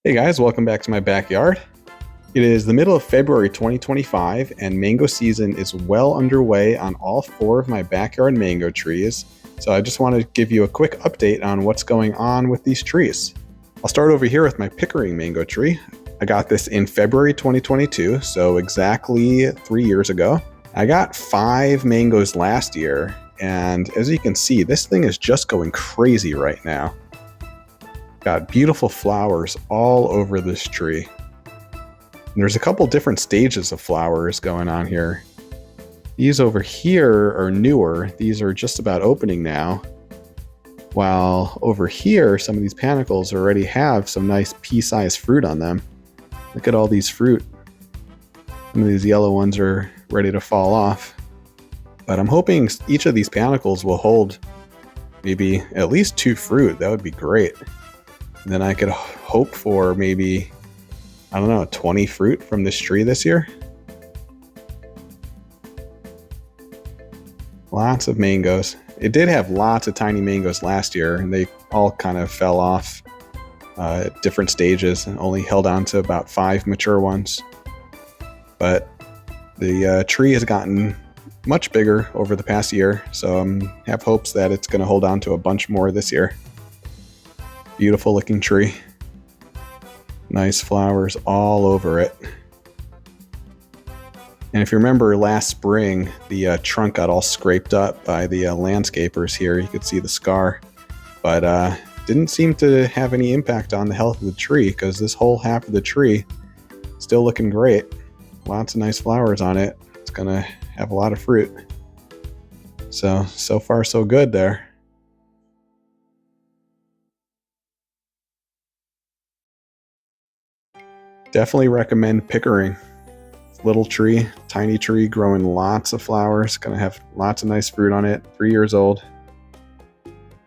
Hey guys, welcome back to my backyard. It is the middle of February 2025 and mango season is well underway on all four of my backyard mango trees. So I just want to give you a quick update on what's going on with these trees. I'll start over here with my Pickering mango tree. I got this in February 2022, so exactly 3 years ago. I got 5 mangoes last year, and as you can see, this thing is just going crazy right now. Got beautiful flowers all over this tree. And there's a couple different stages of flowers going on here. These over here are newer. These are just about opening now. While over here, some of these panicles already have some nice pea-sized fruit on them. Look at all these fruit. Some of these yellow ones are ready to fall off. But I'm hoping each of these panicles will hold maybe at least 2 fruit. That would be great. And then I could hope for maybe, 20 fruit from this tree this year. Lots of mangoes. It did have lots of tiny mangoes last year, and they all kind of fell off at different stages and only held on to about 5 mature ones. But the tree has gotten much bigger over the past year, so I have hopes that it's going to hold on to a bunch more this year. Beautiful looking tree. Nice flowers all over it. And if you remember last spring, the trunk got all scraped up by the landscapers here. You could see the scar, but didn't seem to have any impact on the health of the tree because this whole half of the tree still looking great. Lots of nice flowers on it. It's gonna have a lot of fruit. So far so good there. Definitely recommend Pickering. Little tree, tiny tree, growing lots of flowers. Gonna have lots of nice fruit on it. 3 years old.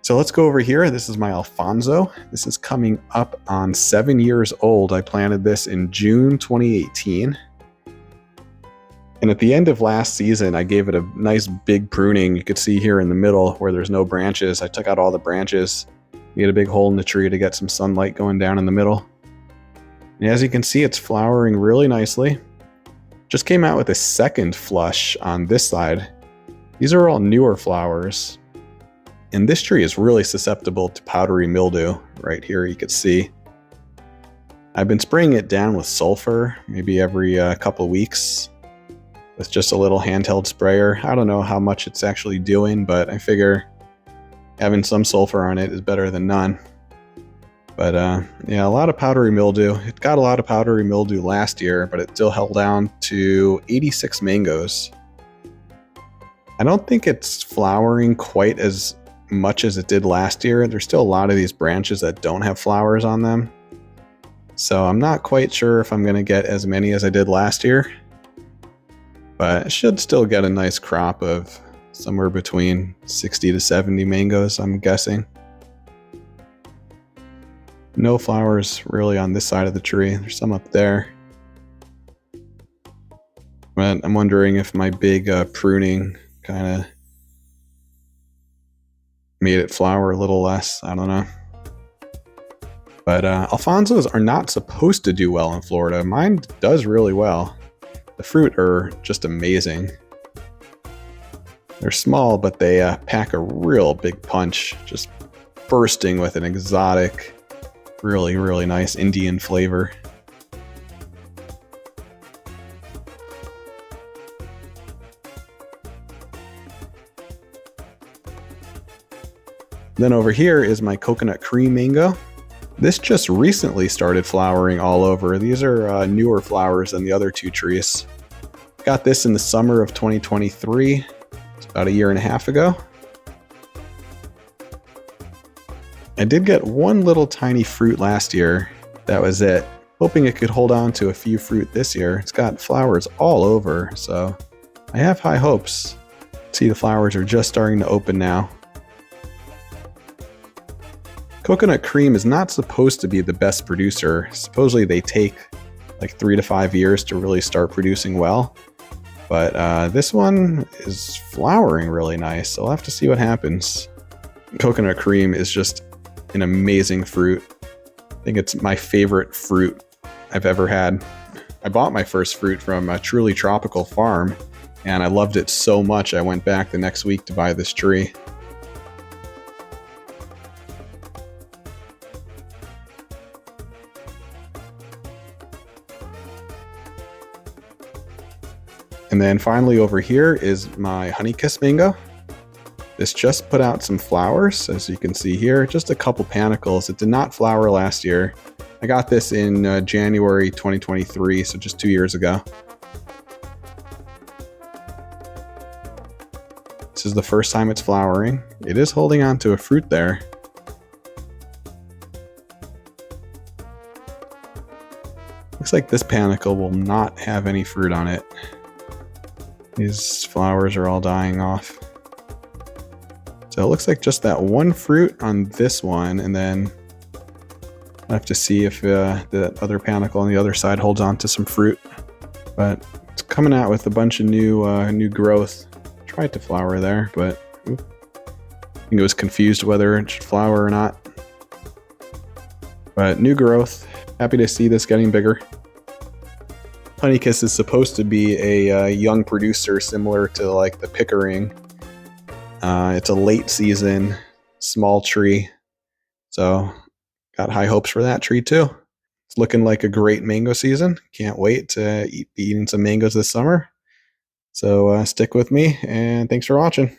So let's go over here. This is my Alphonso. This is coming up on 7 years old. I planted this in June 2018. And at the end of last season, I gave it a nice big pruning. You could see here in the middle where there's no branches. I took out all the branches, made a big hole in the tree to get some sunlight going down in the middle. And as you can see, it's flowering really nicely. Just came out with a second flush on this side. These are all newer flowers. And this tree is really susceptible to powdery mildew. Right here you can see. I've been spraying it down with sulfur, maybe every couple of weeks, with just a little handheld sprayer. I don't know how much it's actually doing, but I figure having some sulfur on it is better than none. But yeah, a lot of powdery mildew. It got a lot of powdery mildew last year, but it still held down to 86 mangoes. I don't think it's flowering quite as much as it did last year. There's still a lot of these branches that don't have flowers on them. So I'm not quite sure if I'm going to get as many as I did last year. But I should still get a nice crop of somewhere between 60 to 70 mangoes, I'm guessing. No flowers really on this side of the tree. There's some up there. But I'm wondering if my big pruning kind of made it flower a little less. I don't know. But Alphonsos are not supposed to do well in Florida. Mine does really well. The fruit are just amazing. They're small, but they pack a real big punch. Just bursting with an exotic, really, really nice Indian flavor. Then over here is my coconut cream mango. This just recently started flowering all over. These are newer flowers than the other 2 trees. Got this in the summer of 2023. It's about 1.5 years ago. I did get one little tiny fruit last year. That was it. Hoping it could hold on to a few fruit this year. It's got flowers all over, so I have high hopes. See, the flowers are just starting to open now. Coconut cream is not supposed to be the best producer. Supposedly they take like 3 to 5 years to really start producing well. But this one is flowering really nice, so I'll have to see what happens. Coconut cream is just an amazing fruit. I think it's my favorite fruit I've ever had. I bought my first fruit from a truly tropical farm, and I loved it so much I went back the next week to buy this tree. And then finally over here is my Honeykiss mango. This just put out some flowers, as you can see here, just a couple panicles. It did not flower last year. I got this in January 2023, so just 2 years ago. This is the first time it's flowering. It is holding on to a fruit there. Looks like this panicle will not have any fruit on it. These flowers are all dying off. So it looks like just that one fruit on this one, and then I have to see if the other panicle on the other side holds on to some fruit. But it's coming out with a bunch of new growth. Tried to flower there, but I think it was confused whether it should flower or not. But new growth. Happy to see this getting bigger. Honeykiss is supposed to be a young producer similar to like the Pickering. It's a late season, small tree. So got high hopes for that tree too. It's looking like a great mango season. Can't wait to be eating some mangoes this summer. So stick with me, and thanks for watching.